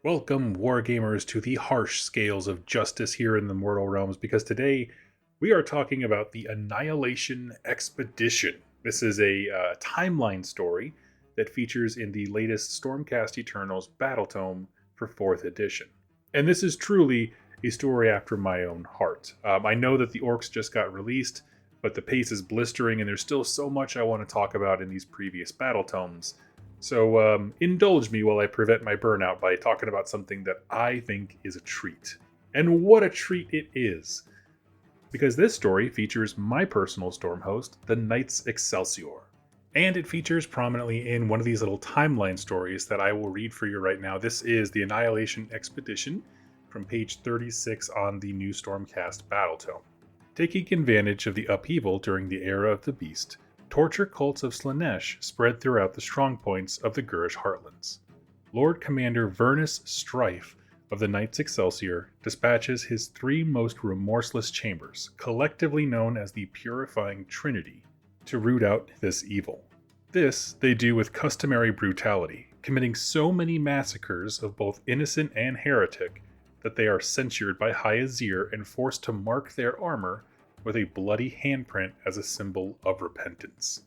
Welcome, Wargamers, to the harsh scales of justice here in the Mortal Realms, because today we are talking about the Annihilation Expedition. This is a timeline story that features in the latest Stormcast Eternals battletome for 4th edition. And this is truly a story after my own heart. I know that the Orcs just got released, but the pace is blistering and there's still so much I want to talk about in these previous battletomes. So indulge me while I prevent my burnout by talking about something that I think is a treat. And what a treat it is! Because this story features my personal Stormhost, the Knights Excelsior. And it features prominently in one of these little timeline stories that I will read for you right now. This is the Annihilation Expedition from page 36 on the new Stormcast Battletome. Taking advantage of the upheaval during the era of the Beast, torture cults of Slaanesh spread throughout the strongpoints of the Ghurish heartlands. Lord Commander Vernus Strife of the Knights Excelsior dispatches his 3 most remorseless chambers, collectively known as the Purifying Trinity, to root out this evil. This they do with customary brutality, committing so many massacres of both innocent and heretic that they are censured by High Azyr and forced to mark their armor with a bloody handprint as a symbol of repentance.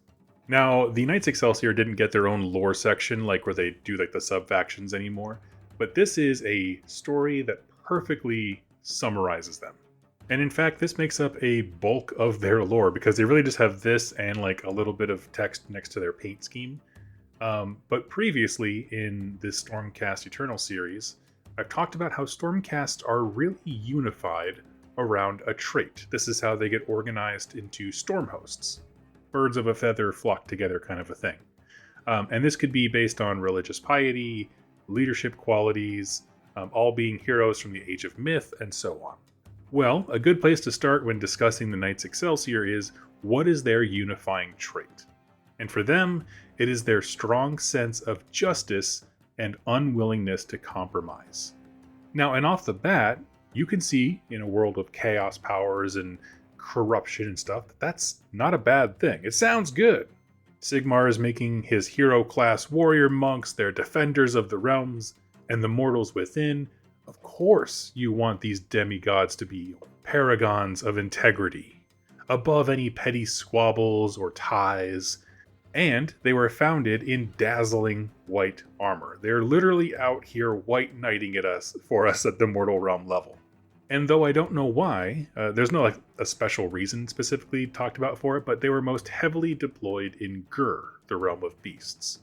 Now, the Knights Excelsior didn't get their own lore section like where they do like the sub-factions anymore, but this is a story that perfectly summarizes them. And in fact, this makes up a bulk of their lore because they really just have this and like a little bit of text next to their paint scheme. But previously in this Stormcast Eternals series, I've talked about how Stormcasts are really unified around a trait. This is how they get organized into Stormhosts. Birds of a feather flock together kind of a thing. And this could be based on religious piety, leadership qualities, all being heroes from the Age of Myth, and so on. Well, a good place to start when discussing the Knights Excelsior is, what is their unifying trait? And for them, it is their strong sense of justice and unwillingness to compromise. Now, and off the bat, you can see in a world of chaos powers and corruption and stuff, that's not a bad thing. It sounds good. Sigmar is making his hero-class warrior monks their defenders of the realms and the mortals within. Of course, you want these demigods to be paragons of integrity, above any petty squabbles or ties. And they were founded in dazzling white armor. They're literally out here white knighting for us at the mortal realm level. And though I don't know why, there's no like a special reason specifically talked about for it, but they were most heavily deployed in Ghur, the realm of beasts.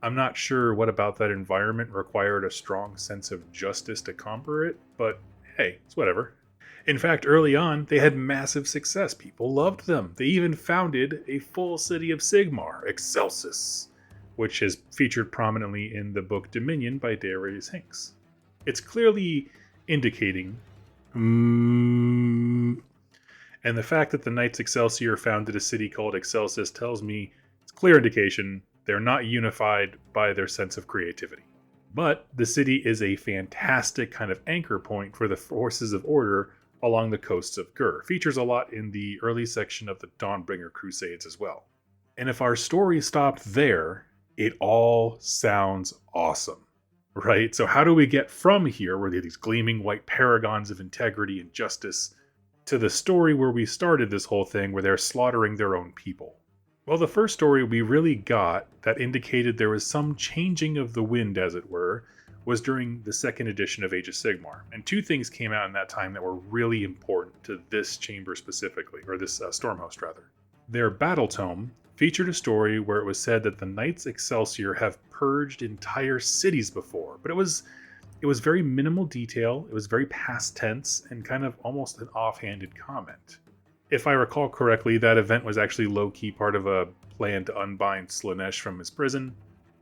I'm not sure what about that environment required a strong sense of justice to conquer it, but hey, it's whatever. In fact, early on, they had massive success. People loved them. They even founded a full city of Sigmar, Excelsior, which is featured prominently in the book Dominion by Darius Hinks. It's clearly indicating and the fact that the Knights Excelsior founded a city called Excelsior tells me it's clear indication they're not unified by their sense of creativity. But the city is a fantastic kind of anchor point for the forces of order along the coasts of Ghur. Features a lot in the early section of the Dawnbringer Crusades as well. And if our story stopped there, it all sounds awesome. Right? So how do we get from here, where they're these gleaming white paragons of integrity and justice, to the story where we started this whole thing, where they're slaughtering their own people? Well, the first story we really got that indicated there was some changing of the wind, as it were, was during the 2nd edition of Age of Sigmar. And 2 things came out in that time that were really important to this chamber specifically, or this Stormhost rather. Their battletome featured a story where it was said that the Knights Excelsior have purged entire cities before, but it was very minimal detail, it was very past tense, and kind of almost an offhanded comment. If I recall correctly, that event was actually low-key part of a plan to unbind Slaanesh from his prison.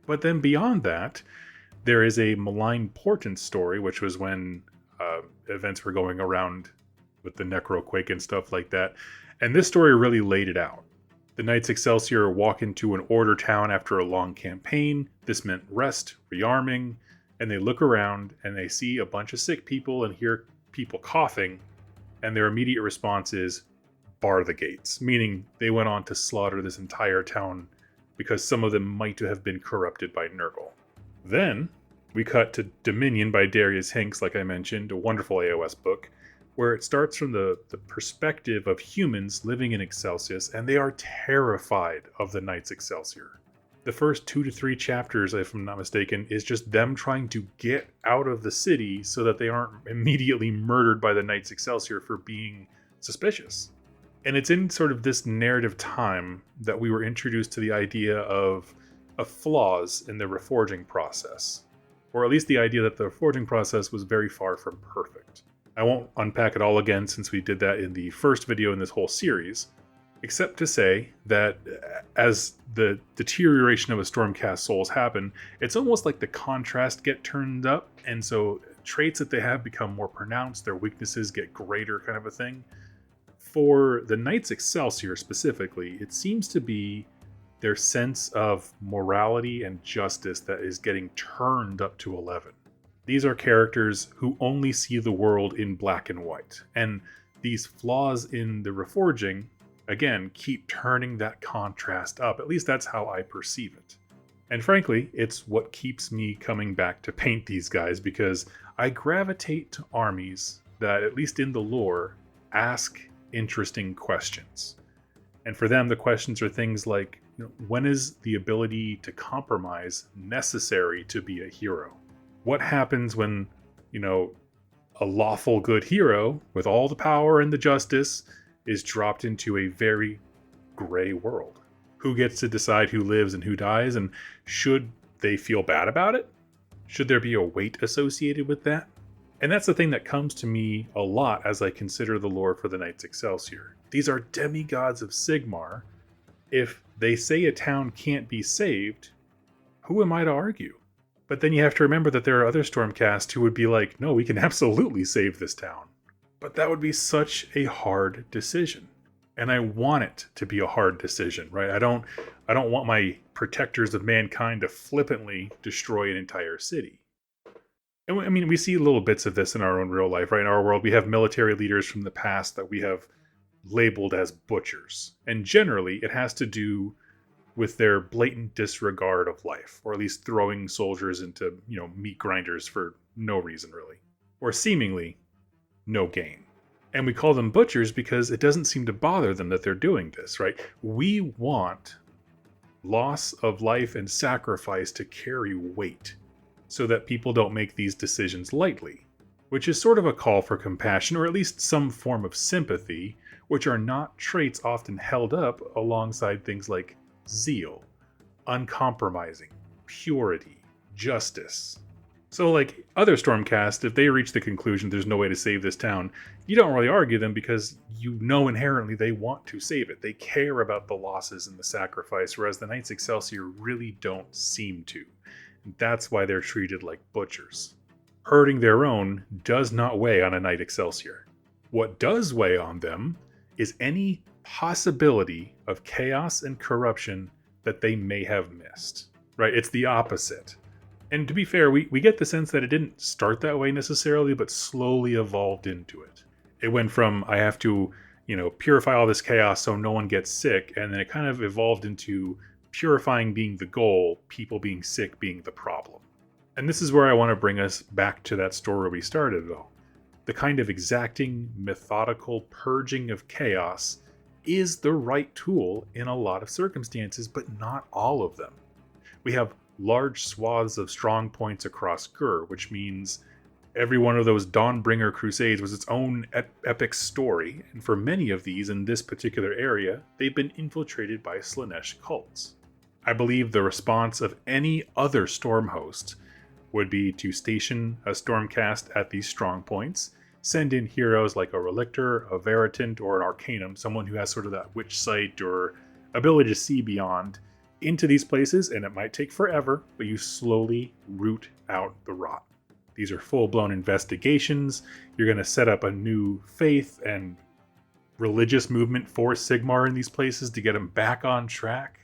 But then beyond that, there is a malign portent story, which was when events were going around with the Necroquake and stuff like that, and this story really laid it out. The Knights Excelsior walk into an order town after a long campaign. This meant rest, rearming, and they look around and they see a bunch of sick people and hear people coughing, and their immediate response is, bar the gates, meaning they went on to slaughter this entire town because some of them might have been corrupted by Nurgle. Then, We cut to Dominion by Darius Hinks, like I mentioned, a wonderful AOS book, where it starts from the perspective of humans living in Excelsior, and they are terrified of the Knights Excelsior. The first 2 to 3 chapters, if I'm not mistaken, is just them trying to get out of the city so that they aren't immediately murdered by the Knights Excelsior for being suspicious. And it's in sort of this narrative time that we were introduced to the idea of flaws in the reforging process. Or at least the idea that the reforging process was very far from perfect. I won't unpack it all again since we did that in the first video in this whole series, except to say that as the deterioration of a Stormcast souls happen, it's almost like the contrast get turned up, and so traits that they have become more pronounced, their weaknesses get greater, kind of a thing. For the Knights Excelsior specifically, it seems to be their sense of morality and justice that is getting turned up to 11. These are characters who only see the world in black and white, and these flaws in the reforging, again, keep turning that contrast up. At least that's how I perceive it. And frankly, it's what keeps me coming back to paint these guys, because I gravitate to armies that, at least in the lore, ask interesting questions. And for them, the questions are things like, when is the ability to compromise necessary to be a hero? What happens when, a lawful good hero with all the power and the justice is dropped into a very gray world? Who gets to decide who lives and who dies? And should they feel bad about it? Should there be a weight associated with that? And that's the thing that comes to me a lot as I consider the lore for the Knights Excelsior. These are demigods of Sigmar. If they say a town can't be saved, who am I to argue? But then you have to remember that there are other Stormcast who would be like, no, we can absolutely save this town. But that would be such a hard decision. And I want it to be a hard decision, right? I don't want my protectors of mankind to flippantly destroy an entire city. And I mean, we see little bits of this in our own real life, right? In our world, we have military leaders from the past that we have labeled as butchers. And generally, it has to do with their blatant disregard of life, or at least throwing soldiers into, meat grinders for no reason, really. Or seemingly no gain. And we call them butchers because it doesn't seem to bother them that they're doing this, right? We want loss of life and sacrifice to carry weight so that people don't make these decisions lightly, which is sort of a call for compassion, or at least some form of sympathy, which are not traits often held up alongside things like zeal, uncompromising, purity, justice. So like other Stormcast, if they reach the conclusion there's no way to save this town, you don't really argue them because you know inherently they want to save it. They care about the losses and the sacrifice, whereas the Knights Excelsior really don't seem to. That's why they're treated like butchers. Hurting their own does not weigh on a Knight Excelsior. What does weigh on them is any possibility of chaos and corruption that they may have missed. Right? It's the opposite. And to be fair, we get the sense that it didn't start that way necessarily, but slowly evolved into it. It went from, I have to, purify all this chaos so no one gets sick, and then it kind of evolved into purifying being the goal, people being sick being the problem. And this is where I want to bring us back to that story where we started, though. The kind of exacting, methodical purging of chaos is the right tool in a lot of circumstances, but not all of them. We have large swaths of strong points across Ghur, which means every one of those Dawnbringer crusades was its own epic story, and for many of these in this particular area, they've been infiltrated by Slaanesh cults. I believe the response of any other Stormhost would be to station a Stormcast at these strong points, send in heroes like a Relictor, a Veritant, or an Arcanum, someone who has sort of that witch sight or ability to see beyond, into these places, and it might take forever, but you slowly root out the rot. These are full-blown investigations. You're going to set up a new faith and religious movement for Sigmar in these places to get them back on track.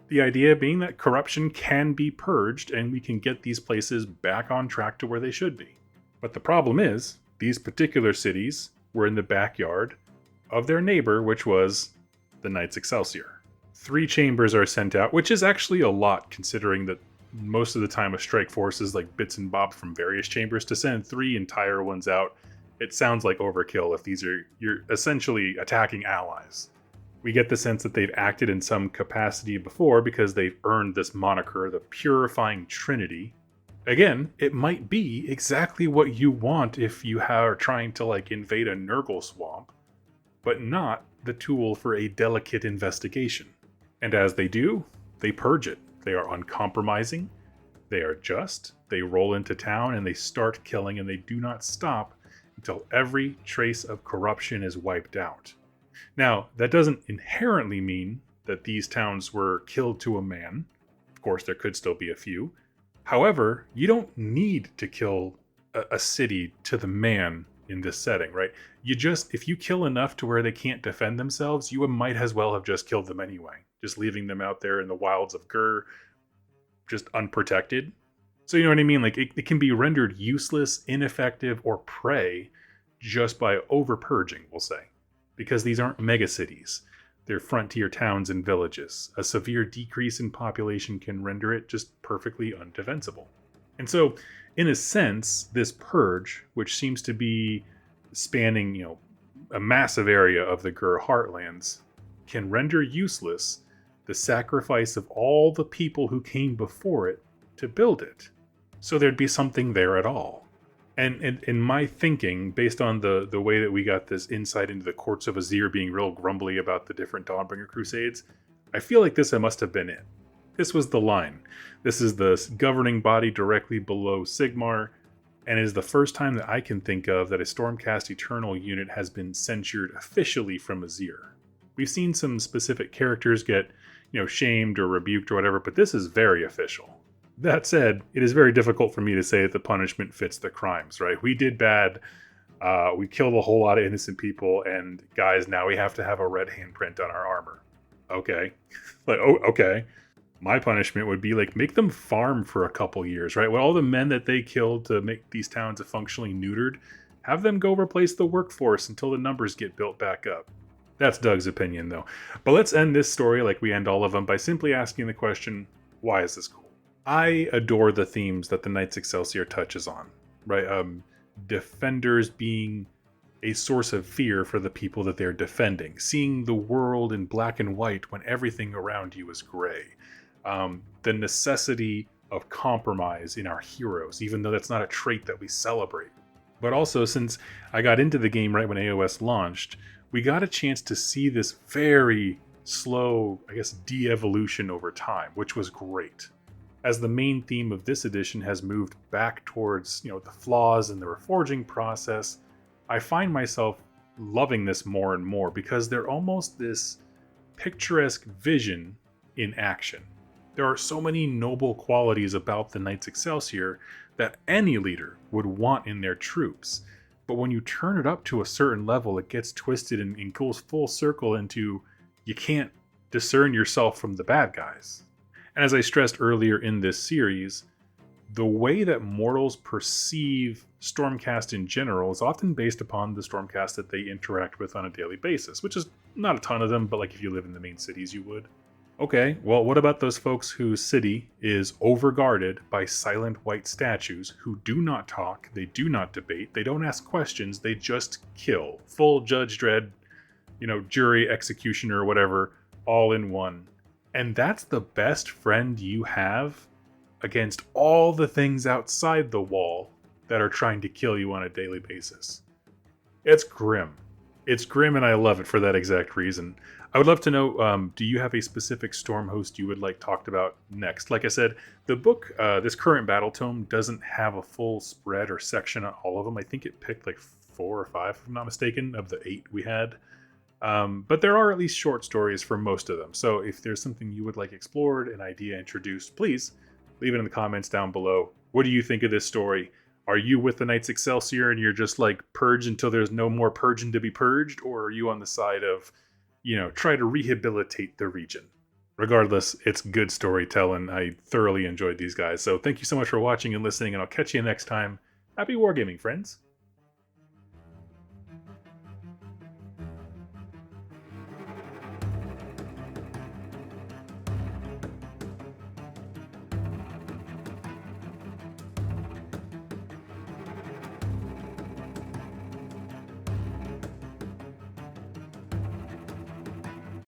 The idea being that corruption can be purged and we can get these places back on track to where they should be. But the problem is, these particular cities were in the backyard of their neighbor, which was the Knights Excelsior. 3 chambers are sent out, which is actually a lot considering that most of the time with strike forces like bits and bobs from various chambers, to send 3 entire ones out, it sounds like overkill if you're essentially attacking allies. We get the sense that they've acted in some capacity before because they've earned this moniker, the Purifying Trinity. Again, it might be exactly what you want if you are trying to invade a Nurgle swamp, but not the tool for a delicate investigation. And as they do, they purge it. They are uncompromising, they are just, they roll into town and they start killing, and they do not stop until every trace of corruption is wiped out. Now, that doesn't inherently mean that these towns were killed to a man. Of course, there could still be a few. However, you don't need to kill a city to the man in this setting, right? If you kill enough to where they can't defend themselves, you might as well have just killed them anyway. Just leaving them out there in the wilds of Ghur, just unprotected. So you know what I mean? It can be rendered useless, ineffective, or prey just by over-purging, we'll say. Because these aren't megacities. They're frontier towns and villages. A severe decrease in population can render it just perfectly undefensible. And so, in a sense, this purge, which seems to be spanning, a massive area of the Ghur heartlands, can render useless the sacrifice of all the people who came before it to build it. So there'd be something there at all. And in my thinking, based on the way that we got this insight into the courts of Azyr being real grumbly about the different Dawnbringer Crusades, I feel like this must have been it. This was the line. This is the governing body directly below Sigmar, and it is the first time that I can think of that a Stormcast Eternal unit has been censured officially from Azyr. We've seen some specific characters get, shamed or rebuked or whatever, but this is very official. That said, it is very difficult for me to say that the punishment fits the crimes, right? We did bad, we killed a whole lot of innocent people, and guys, now we have to have a red handprint on our armor. Okay. Okay. My punishment would be make them farm for a couple years, right? With all the men that they killed to make these towns functionally neutered, have them go replace the workforce until the numbers get built back up. That's Doug's opinion, though. But let's end this story like we end all of them by simply asking the question, why is this cool? I adore the themes that the Knights Excelsior touches on, right? Defenders being a source of fear for the people that they're defending. Seeing the world in black and white when everything around you is gray. The necessity of compromise in our heroes, even though that's not a trait that we celebrate. But also, since I got into the game right when AOS launched, we got a chance to see this very slow, de-evolution over time, which was great. As the main theme of this edition has moved back towards, the flaws in the reforging process, I find myself loving this more and more because they're almost this picturesque vision in action. There are so many noble qualities about the Knights Excelsior that any leader would want in their troops. But when you turn it up to a certain level, it gets twisted and goes full circle into you can't discern yourself from the bad guys. And as I stressed earlier in this series, the way that mortals perceive Stormcast in general is often based upon the Stormcast that they interact with on a daily basis, which is not a ton of them, but if you live in the main cities, you would. Okay, well, what about those folks whose city is overguarded by silent white statues who do not talk, they do not debate, they don't ask questions, they just kill. Full Judge Dredd, jury, executioner, whatever, all in one. And that's the best friend you have against all the things outside the wall that are trying to kill you on a daily basis. It's grim. It's grim, and I love it for that exact reason. I would love to know, do you have a specific Stormhost you would like talked about next? Like I said, the book, this current battletome, doesn't have a full spread or section on all of them. I think it picked 4 or 5, if I'm not mistaken, of the 8 we had. But there are at least short stories for most of them. So if there's something you would like explored, an idea introduced, please leave it in the comments down below. What do you think of this story? Are you with the Knights Excelsior and you're just purge until there's no more purging to be purged? Or are you on the side of, try to rehabilitate the region? Regardless, it's good storytelling. I thoroughly enjoyed these guys. So thank you so much for watching and listening, and I'll catch you next time. Happy wargaming, friends.